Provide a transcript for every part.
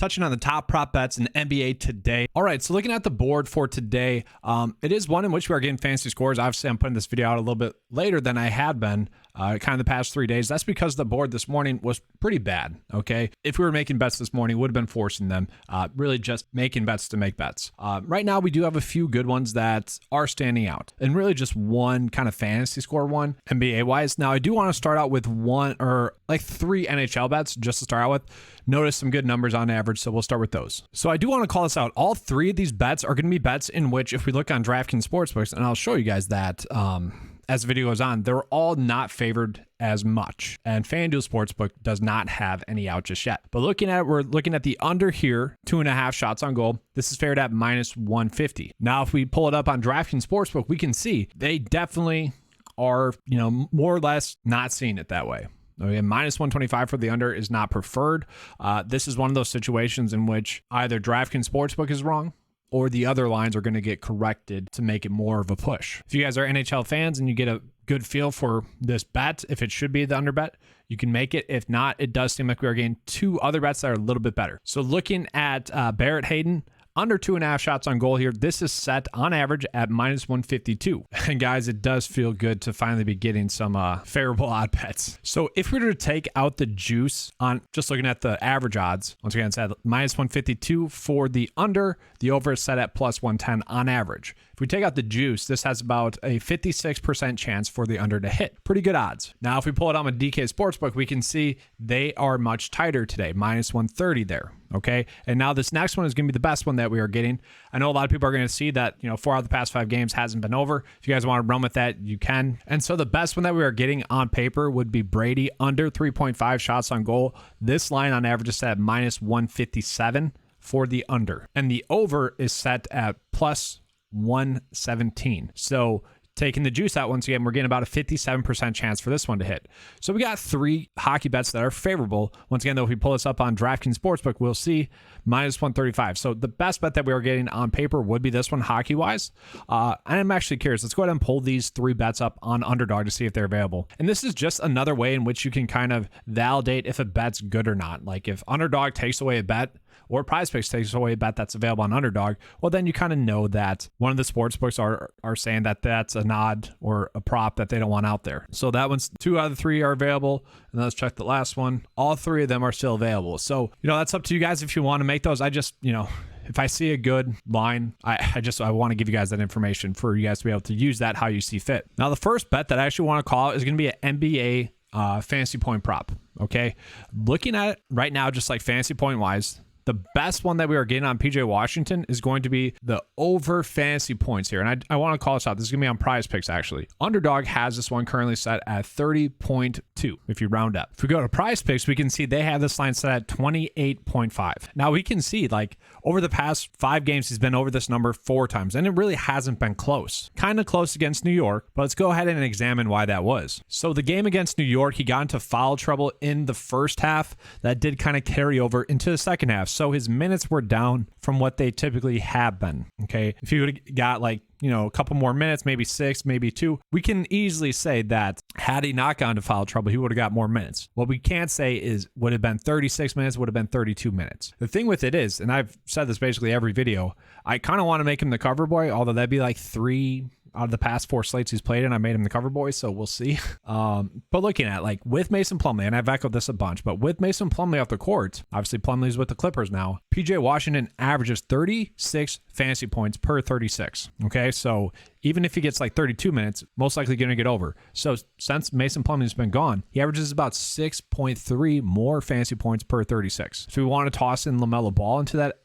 touching on the top prop bets in the NBA today. All right, so looking at the board for today, it is one in which we are getting fantasy scores. Obviously, I'm putting this video out a little bit later than I had been kind of the past 3 days. That's because the board this morning was pretty bad, okay? If we were making bets this morning, would have been forcing them, really just making bets to make bets. Right now, we do have a few good ones that are standing out, and really just one kind of fantasy score one, NBA-wise. Now, I do want to start out with one or like 3 NHL bets just to start out with. Notice some good numbers on average, so we'll start with those. So I do want to call this out. All 3 of these bets are going to be bets in which, if we look on DraftKings Sportsbooks, and I'll show you guys that as the video goes on, they're all not favored as much. And FanDuel Sportsbook does not have any out just yet. But we're looking at the under here, 2.5 shots on goal. This is favored at minus 150. Now, if we pull it up on DraftKings Sportsbook, we can see they definitely are, more or less not seeing it that way. Okay, minus 125 for the under is not preferred. This is one of those situations in which either DraftKings Sportsbook is wrong or the other lines are going to get corrected to make it more of a push. If you guys are NHL fans and you get a good feel for this bet, if it should be the under bet, you can make it. If not, it does seem like we are getting 2 other bets that are a little bit better. So looking at Barrett Hayden, under 2.5 shots on goal here. This is set on average at minus 152. And guys, it does feel good to finally be getting some favorable odd bets. So if we were to take out the juice on just looking at the average odds, once again, it's at minus 152 for the under. The over is set at plus 110 on average. If we take out the juice, this has about a 56% chance for the under to hit. Pretty good odds. Now, if we pull it on a DK Sportsbook, we can see they are much tighter today, minus 130 there. Okay. And now this next one is going to be the best one that we are getting. I know a lot of people are going to see that, 4 out of the past 5 games hasn't been over. If you guys want to run with that, you can. And so the best one that we are getting on paper would be Brady under 3.5 shots on goal. This line on average is set at minus 157 for the under. And the over is set at plus 117. So taking the juice out, once again, we're getting about a 57% chance for this one to hit. So we got 3 hockey bets that are favorable. Once again, though, if we pull this up on DraftKings Sportsbook, we'll see minus 135. So the best bet that we are getting on paper would be this one hockey-wise. I'm actually curious. Let's go ahead and pull these 3 bets up on Underdog to see if they're available. And this is just another way in which you can kind of validate if a bet's good or not. Like if Underdog takes away a bet, or PrizePicks takes away a bet that's available on Underdog, well, then you kind of know that one of the sports books are saying that that's a nod or a prop that they don't want out there. So that one's 2 out of 3 are available. And then let's check the last one. All 3 of them are still available. So, that's up to you guys if you want to make those. I just, if I see a good line, I want to give you guys that information for you guys to be able to use that how you see fit. Now, the first bet that I actually want to call is going to be an NBA fantasy point prop. Okay. Looking at it right now, just like fantasy point wise, the best one that we are getting on PJ Washington is going to be the over fantasy points here. And I want to call this out. This is going to be on PrizePicks, actually. Underdog has this one currently set at 30.2 if you round up. If we go to PrizePicks, we can see they have this line set at 28.5. Now, we can see, over the past 5 games, he's been over this number 4 times, and it really hasn't been close. Kind of close against New York, but let's go ahead and examine why that was. So the game against New York, he got into foul trouble in the first half. That did kind of carry over into the second half. So his minutes were down from what they typically have been. Okay. If he would have got a couple more minutes, maybe 6, maybe 2, we can easily say that had he not gone to foul trouble, he would have got more minutes. What we can't say is would have been 36 minutes, would have been 32 minutes. The thing with it is, and I've said this basically every video, I kind of want to make him the cover boy, although that'd be 3 out of the past 4 slates he's played in, I made him the cover boy, so we'll see. But looking at with Mason Plumlee, and I've echoed this a bunch, but with Mason Plumlee off the court, obviously Plumlee's with the Clippers now, PJ Washington averages 36 fantasy points per 36. Okay, so even if he gets 32 minutes, most likely going to get over. So since Mason Plumlee's been gone, he averages about 6.3 more fantasy points per 36. So we want to toss in LaMelo Ball into that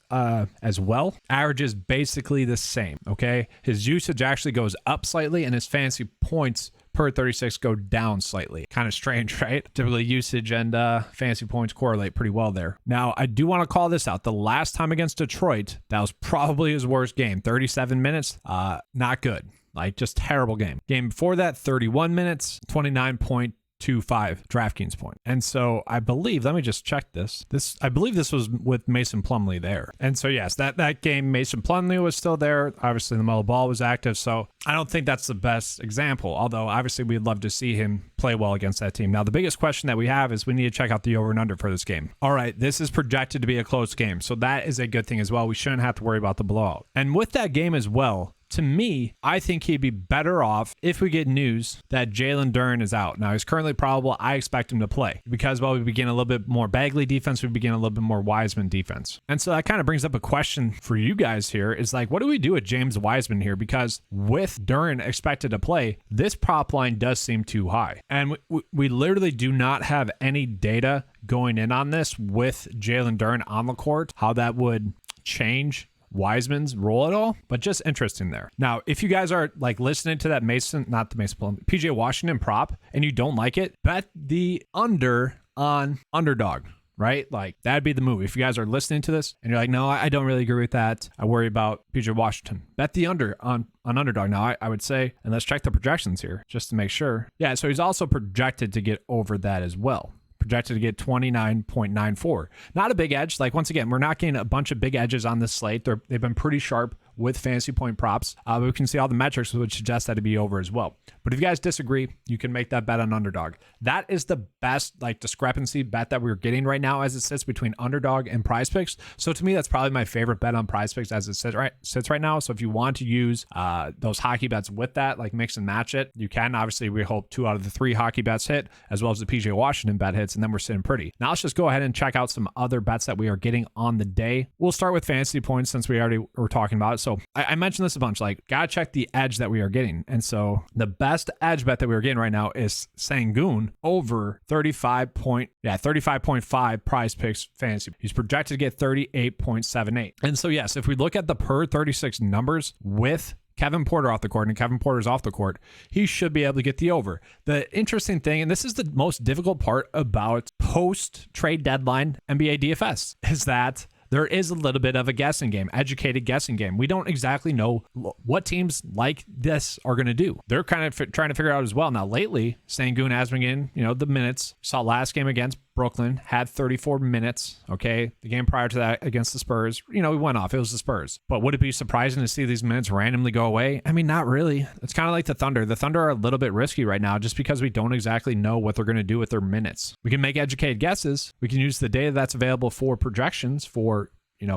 as well. Average is basically the same. Okay, his usage actually goes up slightly, and his fantasy points per 36 go down slightly. Kind of strange, right? Typically usage and fantasy points correlate pretty well there. Now, I do want to call this out. The last time against Detroit, that was probably his worst game. 37 minutes, not good. Just terrible game. Game before that, 31 minutes, 29.2 0.25 DraftKings point. And so I believe, let me just check this. I believe this was with Mason Plumlee there. And so yes, that game, Mason Plumlee was still there. Obviously, LaMelo Ball was active. So I don't think that's the best example, although obviously we'd love to see him play well against that team. Now, the biggest question that we have is we need to check out the over and under for this game. All right, this is projected to be a close game, so that is a good thing as well. We shouldn't have to worry about the blowout. And with that game as well, to me, I think he'd be better off if we get news that Jalen Duren is out. Now, he's currently probable. I expect him to play because while we begin a little bit more Bagley defense, we begin a little bit more Wiseman defense. And so that kind of brings up a question for you guys here is like, what do we do with James Wiseman here? Because with Duren expected to play, this prop line does seem too high. And we literally do not have any data going in on this with Jalen Duren on the court, how that would change Wiseman's role at all, but just interesting there. Now, if you guys are like listening to that PJ Washington prop and you don't like it, bet the under on Underdog, right? Like that'd be the move. If you guys are listening to this and you're like, no, I don't really agree with that. I worry about PJ Washington. Bet the under on Underdog. Now, I would say, and let's check the projections here just to make sure. Yeah, so he's also projected to get over that as well. Projected to get 29.94. Not a big edge. Like, once again, we're not getting a bunch of big edges on this slate. They've been pretty sharp with fantasy point props. We can see all the metrics which suggest that to be over as well. But if you guys disagree, you can make that bet on Underdog. That is the best like discrepancy bet that we're getting right now as it sits between Underdog and PrizePicks. So to me, that's probably my favorite bet on PrizePicks as it sits right now. So if you want to use those hockey bets with that, like mix and match it, you can. Obviously, we hope 2 out of the 3 hockey bets hit, as well as the PJ Washington bet hits, and then we're sitting pretty. Now let's just go ahead and check out some other bets that we are getting on the day. We'll start with fantasy points since we already were talking about it. So I mentioned this a bunch, like gotta check the edge that we are getting. And so the best edge bet that we are getting right now is Sengun over 35.5 PrizePicks fantasy. He's projected to get 38.78. And so yes, if we look at the per 36 numbers with Kevin Porter off the court and Kevin Porter's off the court, he should be able to get the over. The interesting thing, and this is the most difficult part about post-trade deadline NBA DFS, is that there is a little bit of a guessing game, educated guessing game. We don't exactly know what teams like this are going to do. They're kind of trying to figure out as well. Now, lately, Sengun has been getting, the minutes. Saw last game against Brooklyn, had 34 minutes, okay? The game prior to that against the Spurs, we went off. It was the Spurs. But would it be surprising to see these minutes randomly go away? I mean, not really. It's kind of like the Thunder. The Thunder are a little bit risky right now just because we don't exactly know what they're going to do with their minutes. We can make educated guesses. We can use the data that's available for projections for,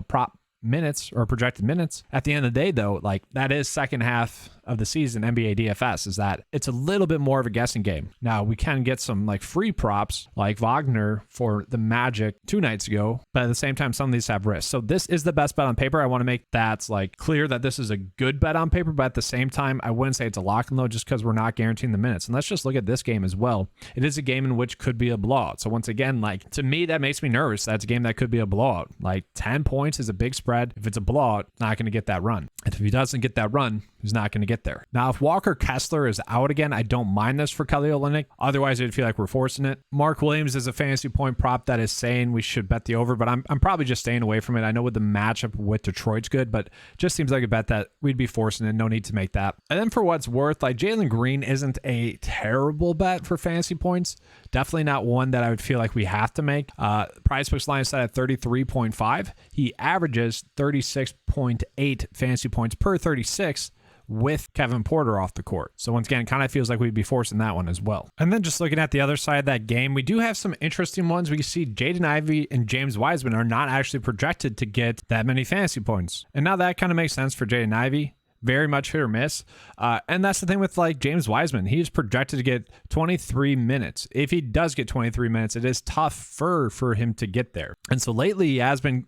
prop minutes or projected minutes. At the end of the day, though, like that is second half of the season NBA DFS, is that it's a little bit more of a guessing game. Now, we can get some like free props like Wagner for the Magic 2 nights ago, but at the same time, some of these have risks. So this is the best bet on paper. I want to make that like clear that this is a good bet on paper, but at the same time, I wouldn't say it's a lock and load just because we're not guaranteeing the minutes. And let's just look at this game as well. It is a game in which could be a blowout. So once again, like to me, that makes me nervous. That's a game that could be a blowout. Like 10 points is a big spread. If it's a blowout, not going to get that run. And if he doesn't get that run, he's not going to get there. Now, if Walker Kessler is out again, I don't mind this for Kelly Olynyk. Otherwise, I'd feel like we're forcing it. Mark Williams is a fantasy point prop that is saying we should bet the over, but I'm probably just staying away from it. I know with the matchup with Detroit's good, but just seems like a bet that we'd be forcing it. No need to make that. And then for what's worth, like Jalen Green isn't a terrible bet for fantasy points. Definitely not one that I would feel like we have to make. PrizePicks line is set at 33.5. He averages 36.8 fantasy points per 36 with Kevin Porter off the court. So once again, kind of feels like we'd be forcing that one as well. And then just looking at the other side of that game, we do have some interesting ones. We see Jaden Ivey and James Wiseman are not actually projected to get that many fantasy points. And now that kind of makes sense for Jaden Ivey. Very much hit or miss. And that's the thing with like James Wiseman. He's projected to get 23 minutes. If he does get 23 minutes, it is tough for him to get there. And so lately he has been,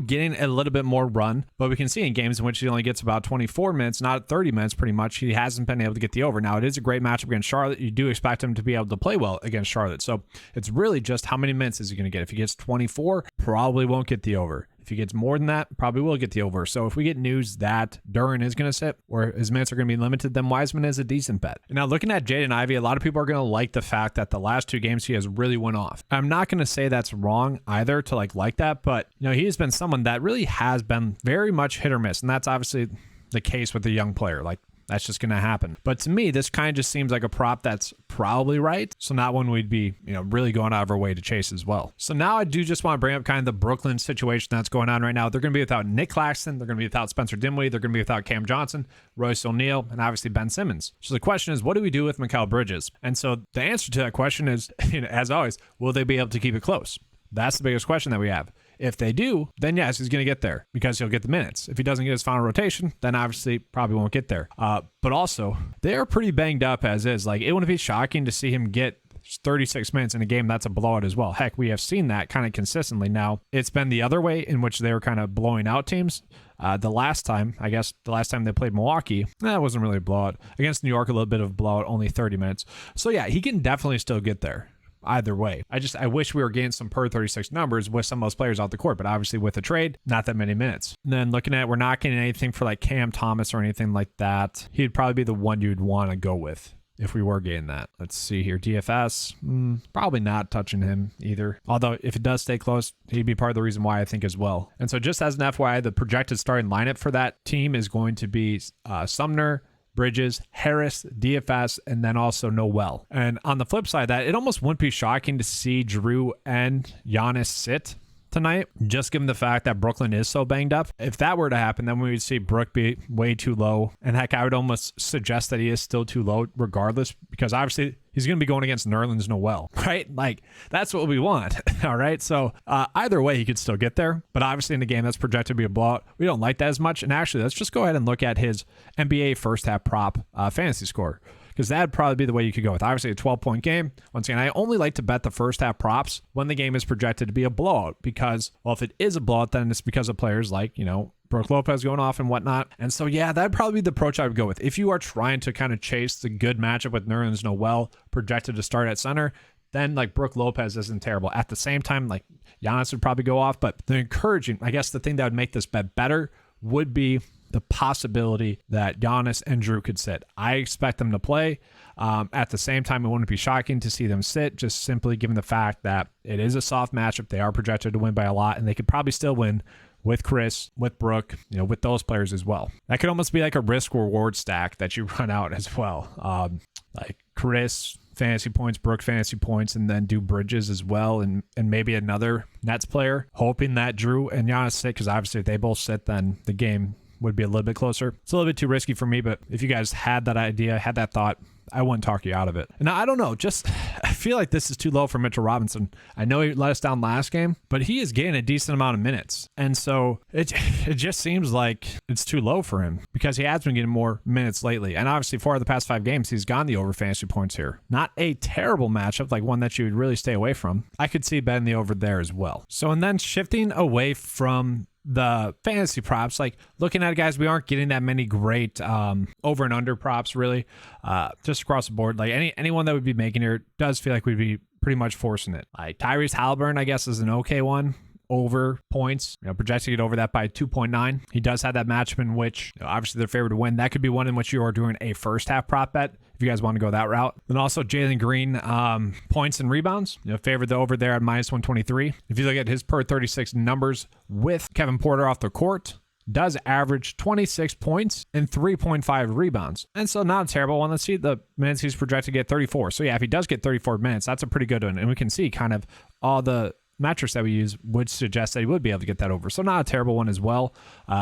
getting a little bit more run, but we can see in games in which he only gets about 24 minutes, not 30 minutes pretty much, he hasn't been able to get the over. Now it is a great matchup against Charlotte. You do expect him to be able to play well against Charlotte. So it's really just how many minutes is he going to get? If he gets 24, probably won't get the over. If he gets more than that, probably will get the over. So if we get news that Duren is going to sit or his minutes are going to be limited, then Wiseman is a decent bet. Now, looking at Jaden Ivey, a lot of people are going to like the fact that the last 2 games he has really went off. I'm not going to say that's wrong either to like that, but he has been someone that really has been very much hit or miss. And that's obviously the case with a young player. Like, That's just going to happen. But to me, this kind of just seems like a prop that's probably right. So not one we'd be, really going out of our way to chase as well. So now I do just want to bring up kind of the Brooklyn situation that's going on right now. They're going to be without Nick Claxton. They're going to be without Spencer Dinwiddie. They're going to be without Cam Johnson, Royce O'Neal, and obviously Ben Simmons. So the question is, what do we do with Mikal Bridges? And so the answer to that question is, as always, will they be able to keep it close? That's the biggest question that we have. If they do, then yes, he's going to get there because he'll get the minutes. If he doesn't get his final rotation, then obviously probably won't get there. But also, they are pretty banged up as is. Like, it wouldn't be shocking to see him get 36 minutes in a game that's a blowout as well. Heck, we have seen that kind of consistently. Now, it's been the other way in which they were kind of blowing out teams. The last time they played Milwaukee, that wasn't really a blowout. Against New York, a little bit of a blowout, only 30 minutes. So yeah, he can definitely still get there. Either way, I wish we were getting some per 36 numbers with some of those players out the court, but obviously with a trade, not that many minutes. And then looking at, we're not getting anything for like Cam Thomas or anything like that. He'd probably be the one you'd want to go with if we were getting that. Let's see here. DFS, probably not touching him either. Although if it does stay close, he'd be part of the reason why I think as well. And so just as an FYI, the projected starting lineup for that team is going to be Sumner, Bridges, Harris, DFS, and then also Noel. And on the flip side of that, it almost wouldn't be shocking to see Drew and Giannis sit tonight, just given the fact that Brooklyn is so banged up. If that were to happen, then we would see Brook be way too low. And heck, I would almost suggest that he is still too low regardless, because obviously he's going to be going against Nerlens Noel, right? Like, that's what we want, all right? So either way, he could still get there. But obviously in the game that's projected to be a blowout, we don't like that as much. And actually, let's just go ahead and look at his NBA first half prop fantasy score, because that'd probably be the way you could go with. Obviously, a 12-point game. Once again, I only like to bet the first half props when the game is projected to be a blowout, because, well, if it is a blowout, then it's because of players like, Brook Lopez going off and whatnot. And so, yeah, that'd probably be the approach I would go with. If you are trying to kind of chase the good matchup with Nerlens Noel projected to start at center, then like Brook Lopez isn't terrible. At the same time, like Giannis would probably go off, but the encouraging, I guess the thing that would make this bet better would be the possibility that Giannis and Drew could sit. I expect them to play. At the same time, it wouldn't be shocking to see them sit, just simply given the fact that it is a soft matchup. They are projected to win by a lot, and they could probably still win with Chris, with Brook, with those players as well. That could almost be like a risk-reward stack that you run out as well. Like Chris, fantasy points, Brook fantasy points, and then do Bridges as well, and maybe another Nets player, hoping that Drew and Giannis sit, because obviously if they both sit, then the game would be a little bit closer. It's a little bit too risky for me, but if you guys had that idea, had that thought, I wouldn't talk you out of it. And I don't know, I feel like this is too low for Mitchell Robinson. I know he let us down last game, but he is getting a decent amount of minutes. And so it just seems like it's too low for him, because he has been getting more minutes lately. And obviously 4 of the past 5 games, he's gone the over fantasy points here. Not a terrible matchup, like one that you would really stay away from. I could see betting the over there as well. So, and then shifting away from the fantasy props, like looking at it, guys, we aren't getting that many great over and under props really, just across the board. Like anyone that would be making here does feel like we'd be pretty much forcing it. Like Tyrese Halliburton, I guess, is an okay one. Over points, projecting it over that by 2.9. He does have that matchup in which obviously they're favored to win. That could be one in which you are doing a first half prop bet if you guys want to go that route. Then also Jalen Green, points and rebounds, favored the over there at minus 123. If you look at his per 36 numbers with Kevin Porter off the court, does average 26 points and 3.5 rebounds. And so not a terrible one. Let's see the minutes he's projected to get, 34. So yeah, if he does get 34 minutes, that's a pretty good one. And we can see kind of all the metrics that we use would suggest that he would be able to get that over. So not a terrible one as well.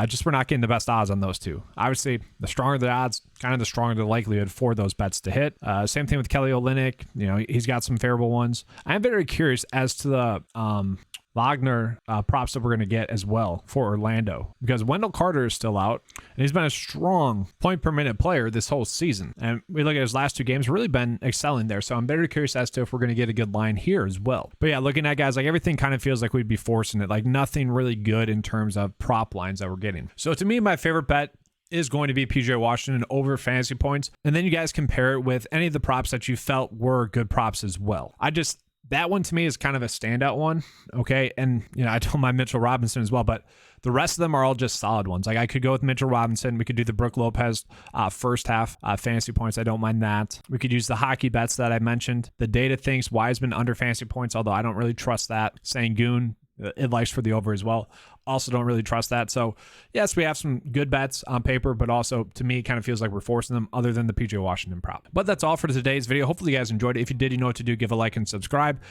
Just we're not getting the best odds on those two. Obviously, the stronger the odds, kind of the stronger the likelihood for those bets to hit. Same thing with Kelly Olynyk. He's got some favorable ones. I'm very curious as to the Wagner props that we're going to get as well for Orlando, because Wendell Carter is still out, and he's been a strong point per minute player this whole season. And we look at his last 2 games, really been excelling there. So I'm very curious as to if we're going to get a good line here as well. But yeah, looking at guys, like everything kind of feels like we'd be forcing it, like nothing really good in terms of prop lines that we're getting. So to me, my favorite bet is going to be PJ Washington over fantasy points. And then you guys compare it with any of the props that you felt were good props as well. That one to me is kind of a standout one, okay? And, I told my Mitchell Robinson as well, but the rest of them are all just solid ones. Like I could go with Mitchell Robinson. We could do the Brook Lopez first half fantasy points. I don't mind that. We could use the hockey bets that I mentioned. The data thinks Wiseman under fantasy points, although I don't really trust that. Sengun it likes for the over as well. Also don't really trust that. So yes, we have some good bets on paper, but also to me, it kind of feels like we're forcing them other than the PJ Washington prop. But that's all for today's video. Hopefully you guys enjoyed it. If you did, you know what to do. Give a like and subscribe.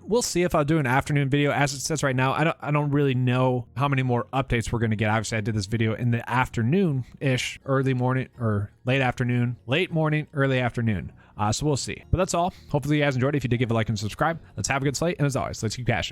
We'll see if I'll do an afternoon video. As it says right now, I don't really know how many more updates we're going to get. Obviously, I did this video in the afternoon-ish, early morning or late afternoon, late morning, early afternoon. So we'll see. But that's all. Hopefully you guys enjoyed it. If you did, give a like and subscribe. Let's have a good slate. And as always, let's keep cashing.